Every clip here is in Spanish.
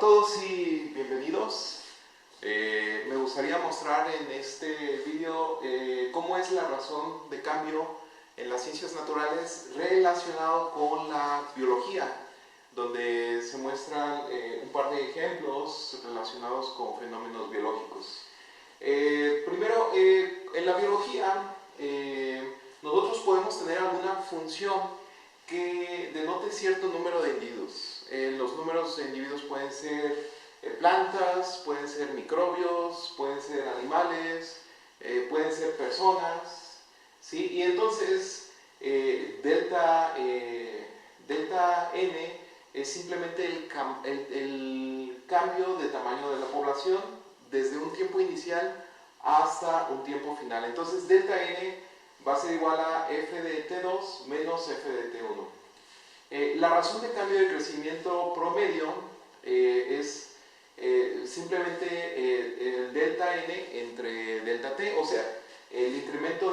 todos y bienvenidos. Me gustaría mostrar en este video cómo es la razón de cambio en las ciencias naturales relacionado con la biología, donde se muestran un par de ejemplos relacionados con fenómenos biológicos. Primero, en la biología nosotros podemos tener alguna función que denote cierto número de individuos. Los números de individuos pueden ser plantas, pueden ser microbios, pueden ser animales, pueden ser personas, ¿sí? Y entonces delta n es simplemente el cambio de tamaño de la población desde un tiempo inicial hasta un tiempo final. Entonces delta n va a ser igual a f de t2 menos f de t1. La razón de cambio de crecimiento promedio es simplemente el delta n entre delta t, o sea, el incremento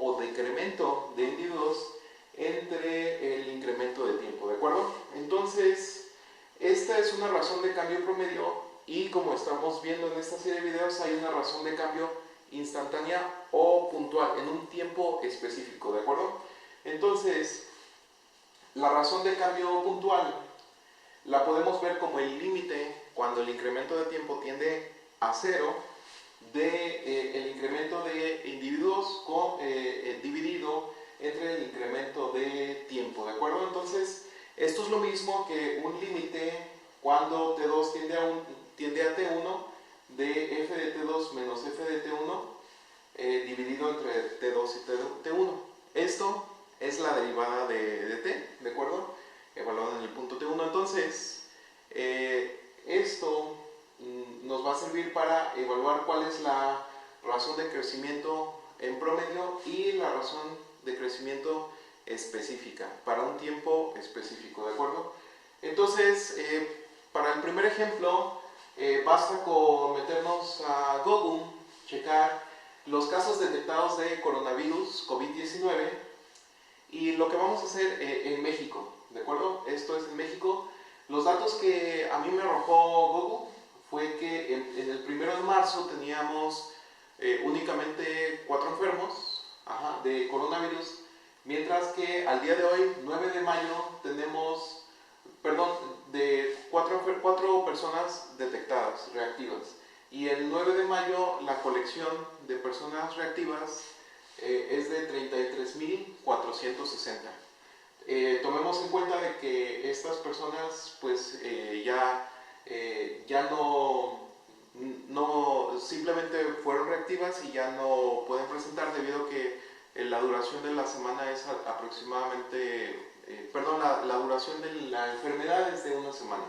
o decremento de individuos entre el incremento de tiempo, ¿de acuerdo? Entonces, esta es una razón de cambio promedio y como estamos viendo en esta serie de videos, hay una razón de cambio instantánea o puntual en un tiempo específico, ¿de acuerdo? Entonces, la razón de cambio puntual la podemos ver como el límite cuando el incremento de tiempo tiende a cero de el incremento de individuos dividido entre el incremento de tiempo, ¿de acuerdo? Entonces, esto es lo mismo que un límite cuando T2 tiende a T1 de f de T2 menos f de T1 dividido entre T2 y T1. Esto es la derivada de t, ¿de acuerdo? Evaluada en el punto t1. Entonces, esto nos va a servir para evaluar cuál es la razón de crecimiento en promedio y la razón de crecimiento específica para un tiempo específico, ¿de acuerdo? Entonces, para el primer ejemplo, basta con meternos a Google, checar los casos detectados de coronavirus COVID-19 y lo que vamos a hacer en México, ¿de acuerdo? Esto es en México. Los datos que a mí me arrojó Google fue que en el 1 de marzo teníamos únicamente 4 enfermos de coronavirus, mientras que al día de hoy, 9 de mayo, tenemos, de 4 personas detectadas, reactivas. Y el 9 de mayo la colección de personas reactivas es de 33.460. Tomemos en cuenta de que estas personas pues ya no simplemente fueron reactivas y ya no pueden presentar debido a que la duración de la semana es aproximadamente, la duración de la enfermedad es de una semana.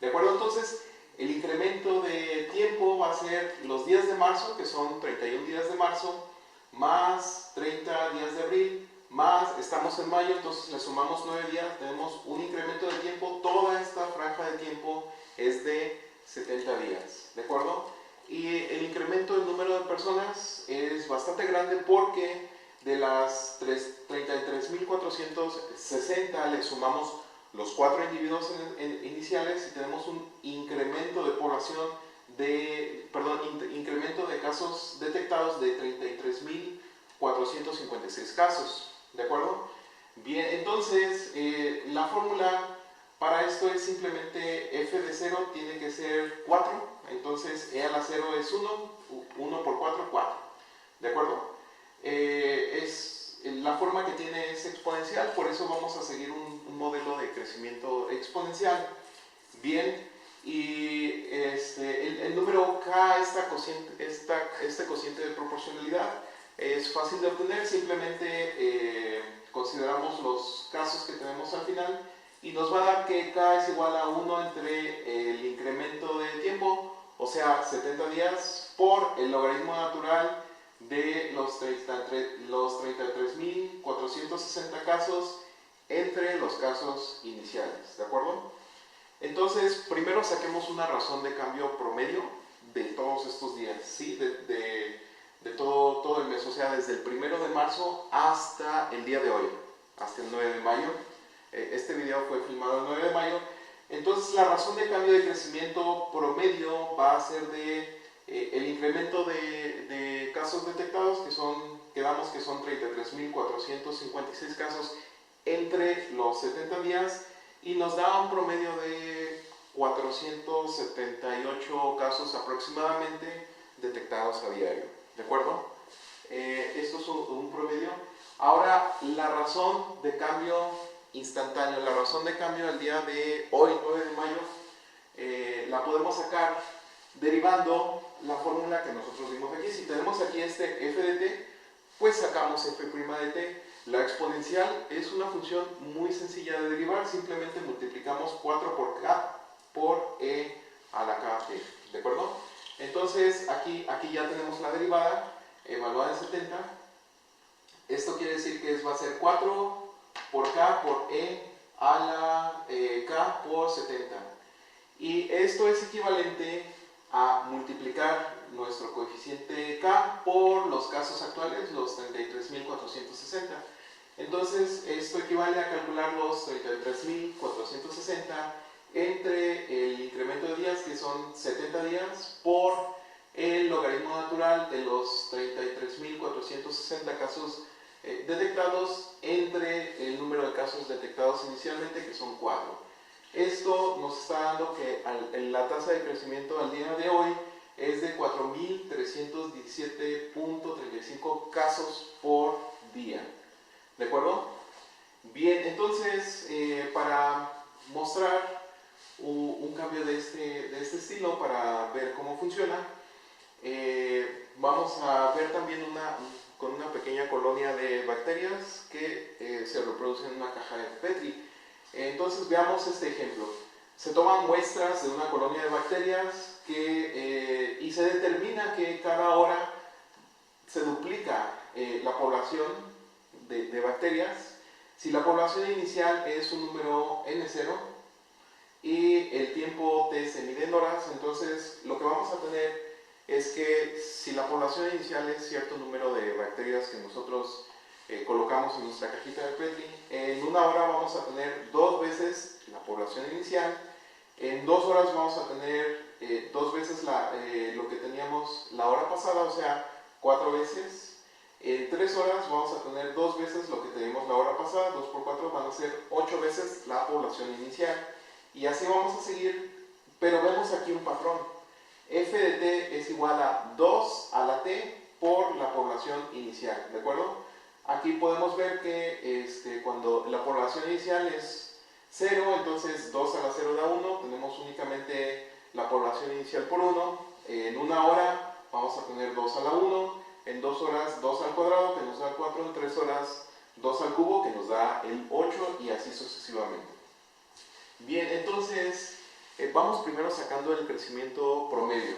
¿De acuerdo? Entonces, el incremento de tiempo va a ser los días de marzo, que son 31 días de marzo, más 30 días de abril, más, estamos en mayo, entonces le sumamos 9 días, tenemos un incremento de tiempo, toda esta franja de tiempo es de 70 días, ¿de acuerdo? Y el incremento del número de personas es bastante grande porque de las 33.460 le sumamos los 4 individuos iniciales y tenemos un incremento de población incremento de casos detectados de 33.456 casos, ¿de acuerdo? Bien, entonces la fórmula para esto es simplemente f de 0 tiene que ser 4, entonces e a la 0 es 1 por 4, 4, ¿de acuerdo? La forma que tiene es exponencial, por eso vamos a seguir un modelo de crecimiento exponencial. Bien, y el número k, este cociente de proporcionalidad, es fácil de obtener, simplemente consideramos los casos que tenemos al final y nos va a dar que k es igual a 1 entre el incremento de tiempo, o sea, 70 días, por el logaritmo natural de los 33.460 casos entre los casos iniciales, ¿de acuerdo? Entonces, primero saquemos una razón de cambio promedio de todos estos días, ¿sí? De todo el mes, o sea, desde el 1 de marzo hasta el día de hoy, hasta el 9 de mayo. Este video fue filmado el 9 de mayo. Entonces la razón de cambio de crecimiento promedio va a ser el incremento de casos detectados, quedamos que son 33.456 casos entre los 70 días, y nos da un promedio de 478 casos aproximadamente detectados a diario, ¿de acuerdo? Esto es un promedio. Ahora, la razón de cambio instantáneo, la razón de cambio al día de hoy, 9 de mayo, la podemos sacar derivando la fórmula que nosotros vimos aquí. Si tenemos aquí este f de t, pues sacamos f' de t. La exponencial es una función muy sencilla de derivar, simplemente multiplicamos 4 por k por e a la kt, ¿de acuerdo? Entonces aquí ya tenemos la derivada evaluada en 70. Esto quiere decir que va a ser 4 por k por e a la k por 70. Y esto es equivalente a multiplicar nuestro coeficiente k por los casos actuales, los 33.460. Entonces, esto equivale a calcular los 33.460 entre el incremento de días, que son 70 días, por el logaritmo natural de los 33.460 casos detectados entre el número de casos detectados inicialmente, que son 4. Esto nos está dando que la tasa de crecimiento al día de hoy es de 4.317.35 casos por día. ¿De acuerdo? Bien, entonces, para mostrar un cambio de este estilo, para ver cómo funciona, vamos a ver también con una pequeña colonia de bacterias que se reproducen en una caja de Petri. Entonces veamos este ejemplo. Se toman muestras de una colonia de bacterias y se determina que cada hora se duplica la población de bacterias. Si la población inicial es un número n0 y el tiempo t se mide en horas, entonces lo que vamos a tener es que si la población inicial es cierto número de bacterias que nosotros colocamos en nuestra cajita de Petri, en una hora vamos a tener 2 veces la población inicial, en 2 horas vamos a tener 2 veces lo que teníamos la hora pasada, o sea, 4 veces. En 3 horas vamos a tener 2 veces lo que teníamos la hora pasada, 2 por 4 van a ser 8 veces la población inicial. Y así vamos a seguir, pero vemos aquí un patrón. F de t es igual a 2 a la t por la población inicial, ¿de acuerdo? Aquí podemos ver que cuando la población inicial es 0, entonces 2 a la 0 da 1, tenemos únicamente la población inicial por 1. En una hora vamos a tener 2 a la 1, en 2 horas 2 al cuadrado, que nos da 4, en 3 horas 2 al cubo, que nos da el 8, y así sucesivamente. Bien, entonces vamos primero sacando el crecimiento promedio.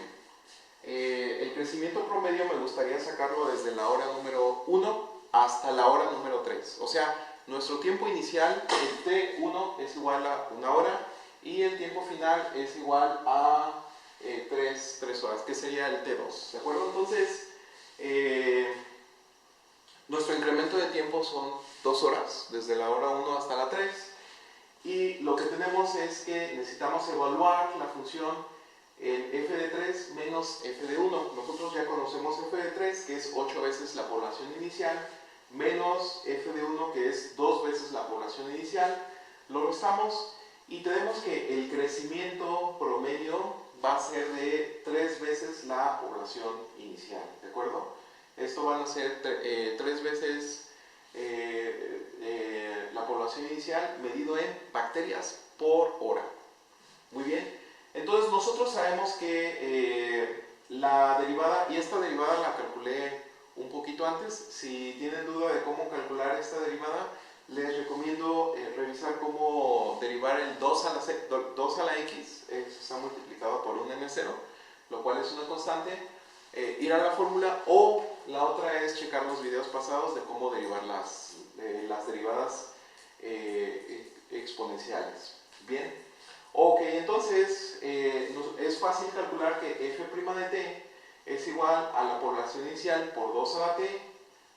El crecimiento promedio me gustaría sacarlo desde la hora número 1 hasta la hora número 3. O sea, nuestro tiempo inicial, el T1 es igual a 1 hora y el tiempo final es igual a 3 horas, que sería el T2. ¿De acuerdo? Entonces, nuestro incremento de tiempo son 2 horas, desde la hora 1 hasta la 3. Y lo que tenemos es que necesitamos evaluar la función en f de 3 menos f de 1. Nosotros ya conocemos f de 3, que es 8 veces la población inicial, menos f de 1, que es 2 veces la población inicial. Lo restamos y tenemos que el crecimiento promedio va a ser de 3 veces la población inicial, ¿de acuerdo? Esto van a ser 3 veces la población inicial medido en bacterias por hora. Muy bien, entonces nosotros sabemos que la derivada, y esta derivada la calculé un poquito antes. Si tienen duda de cómo calcular esta derivada, les recomiendo revisar cómo derivar el 2 a la x, está multiplicado por un n0, lo cual es una constante, ir a la fórmula, o la otra es checar los videos pasados de cómo derivar las derivadas exponenciales. Bien, ok, entonces es fácil calcular que f' de t es igual a la población inicial por 2 a la t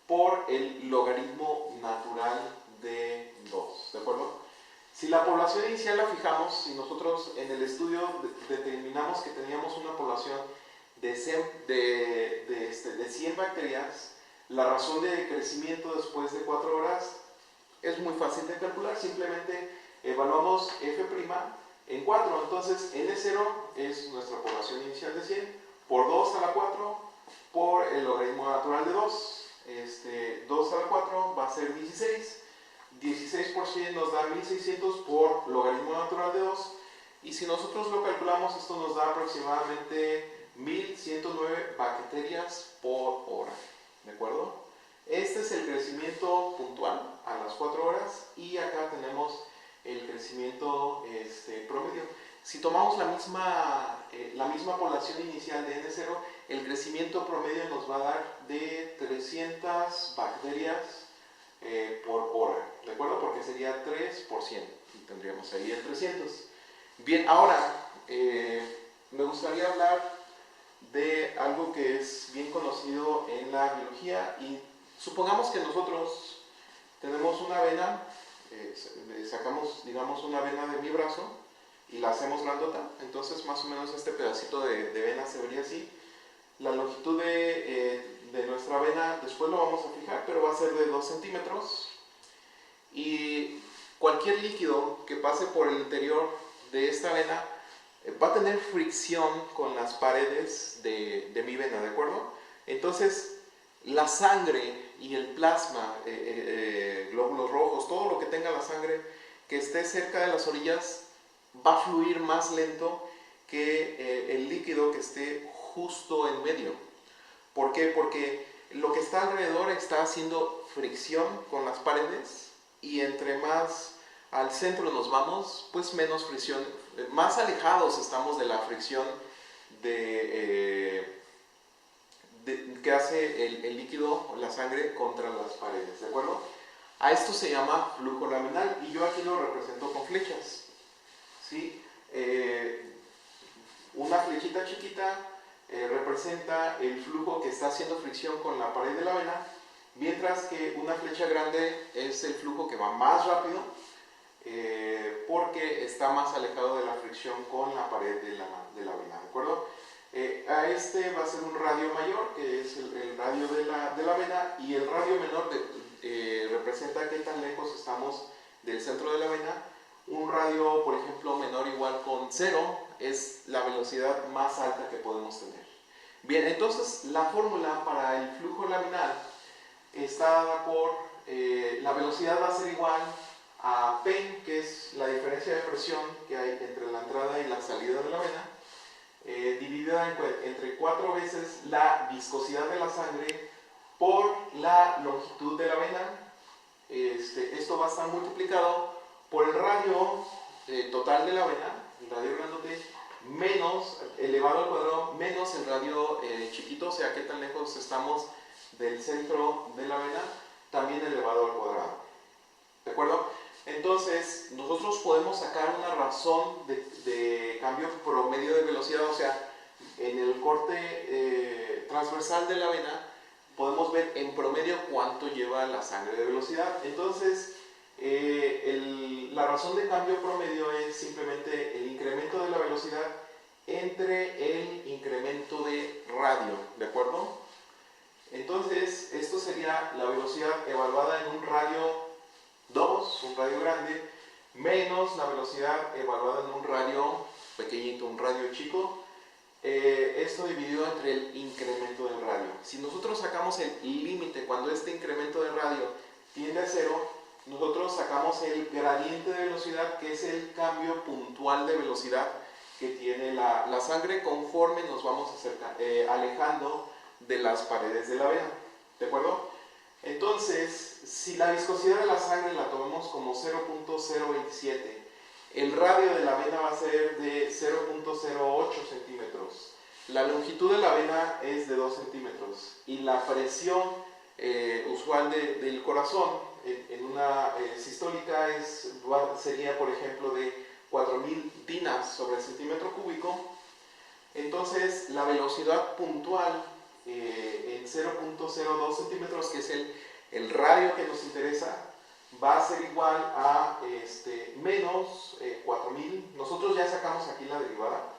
por el logaritmo natural de 2, ¿de acuerdo? Si la población inicial la fijamos, si nosotros en el estudio determinamos que teníamos una población de 100 bacterias, la razón de crecimiento después de 4 horas es muy fácil de calcular. Simplemente evaluamos F' en 4. Entonces N0 es nuestra población inicial de 100 por 2 a la 4 por el logaritmo natural de 2. 2 a la 4 va a ser 16. 16 por 100 nos da 1600 por logaritmo natural de 2. Y si nosotros lo calculamos, esto nos da aproximadamente 1109 bacterias por hora. ¿De acuerdo? Este es el crecimiento puntual a las 4 horas y acá tenemos el crecimiento promedio. Si tomamos la misma población inicial de N0, el crecimiento promedio nos va a dar de 300 bacterias por hora, ¿de acuerdo? Porque sería 3 por 100 y tendríamos ahí el 300. Bien, ahora me gustaría hablar de algo que es bien conocido en la biología. Y supongamos que nosotros tenemos una vena, sacamos, digamos, una vena de mi brazo y la hacemos grandota. Entonces más o menos este pedacito de vena se vería así. La longitud de nuestra vena, después lo vamos a fijar, pero va a ser de 2 centímetros. Y cualquier líquido que pase por el interior de esta vena va a tener fricción con las paredes de mi vena, ¿de acuerdo? Entonces, la sangre y el plasma, glóbulos rojos, todo lo que tenga la sangre que esté cerca de las orillas va a fluir más lento que el líquido que esté justo en medio. ¿Por qué? Porque lo que está alrededor está haciendo fricción con las paredes, y entre más al centro nos vamos, pues menos fricción, más alejados estamos de la fricción que hace el líquido, la sangre, contra las paredes, ¿de acuerdo? A esto se llama flujo laminal, y yo aquí lo represento con flechas, ¿sí? Una flechita chiquita representa el flujo que está haciendo fricción con la pared de la vena, mientras que una flecha grande es el flujo que va más rápido, porque está más alejado de la fricción con la pared de la vena, ¿de acuerdo? A este va a ser un radio mayor, que es el radio de la vena, y el radio menor representa qué tan lejos estamos del centro de la vena. Un radio, por ejemplo, menor o igual con 0 es la velocidad más alta que podemos tener. Bien, entonces la fórmula para el flujo laminal está dada por la velocidad va a ser igual a P, que es la diferencia de presión que hay entre la entrada y la salida de la vena, dividida entre 4 veces la viscosidad de la sangre por la longitud de la vena. Esto va a estar multiplicado por el radio total de la vena, el radio grandote, menos elevado al cuadrado, menos el radio chiquito, o sea, qué tan lejos estamos del centro de la vena, también elevado al cuadrado. ¿De acuerdo? Entonces, nosotros podemos sacar una razón de cambio promedio de velocidad, o sea, en el corte transversal de la vena podemos ver en promedio cuánto lleva la sangre de velocidad. Entonces, la razón de cambio promedio es simplemente el incremento de la velocidad entre el incremento de radio, ¿de acuerdo? Entonces, esto sería la velocidad evaluada en un radio 2, un radio grande, menos la velocidad evaluada en un radio pequeñito, un radio chico. Esto dividido entre el incremento del radio. Si nosotros sacamos el límite cuando este incremento de radio tiende a 0, nosotros sacamos el gradiente de velocidad, que es el cambio puntual de velocidad que tiene la sangre conforme nos vamos alejando de las paredes de la vena, ¿de acuerdo? Entonces, si la viscosidad de la sangre la tomamos como 0.027, el radio de la vena va a ser de 0.08 centímetros, la longitud de la vena es de 2 centímetros, y la presión usual del corazón en una sistólica sería, por ejemplo, de 4000 dinas sobre centímetro cúbico. Entonces, la velocidad puntual en 0.02 centímetros, que es el radio que nos interesa, va a ser igual a menos 4000. Nosotros ya sacamos aquí la derivada.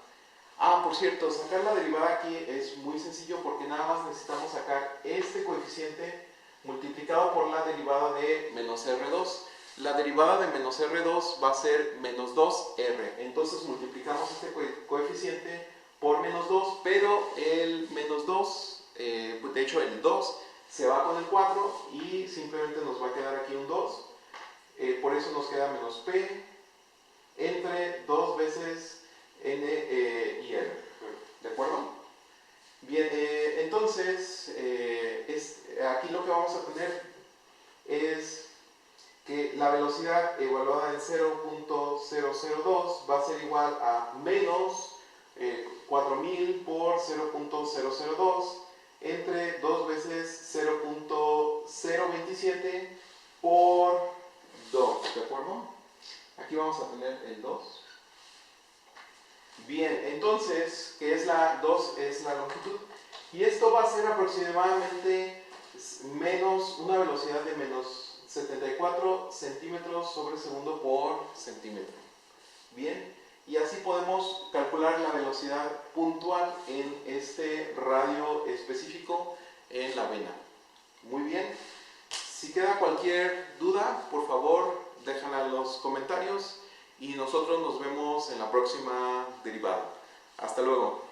Ah, por cierto, sacar la derivada aquí es muy sencillo porque nada más necesitamos sacar este coeficiente multiplicado por la derivada de menos R2. La derivada de menos R2 va a ser menos 2R. Entonces multiplicamos este coeficiente por menos 2, pero el menos 2, de hecho el 2, se va con el 4 y simplemente nos va a quedar aquí un 2. Por eso nos queda menos P entre 2 veces N y R. ¿De acuerdo? Bien, entonces aquí lo que vamos a tener es que la velocidad evaluada en 0.002 va a ser igual a menos 4000 por 0.002 entre 2 veces 0.027 por 2, ¿de acuerdo? Aquí vamos a tener el 2. Bien, entonces, ¿qué es la 2? Es la longitud. Y esto va a ser aproximadamente menos una velocidad de menos 74 centímetros sobre segundo por centímetro. Bien, y así podemos calcular la velocidad puntual en este radio específico en la vena. Muy bien, si queda cualquier duda, por favor, déjala en los comentarios y nosotros nos vemos en la próxima derivada. Hasta luego.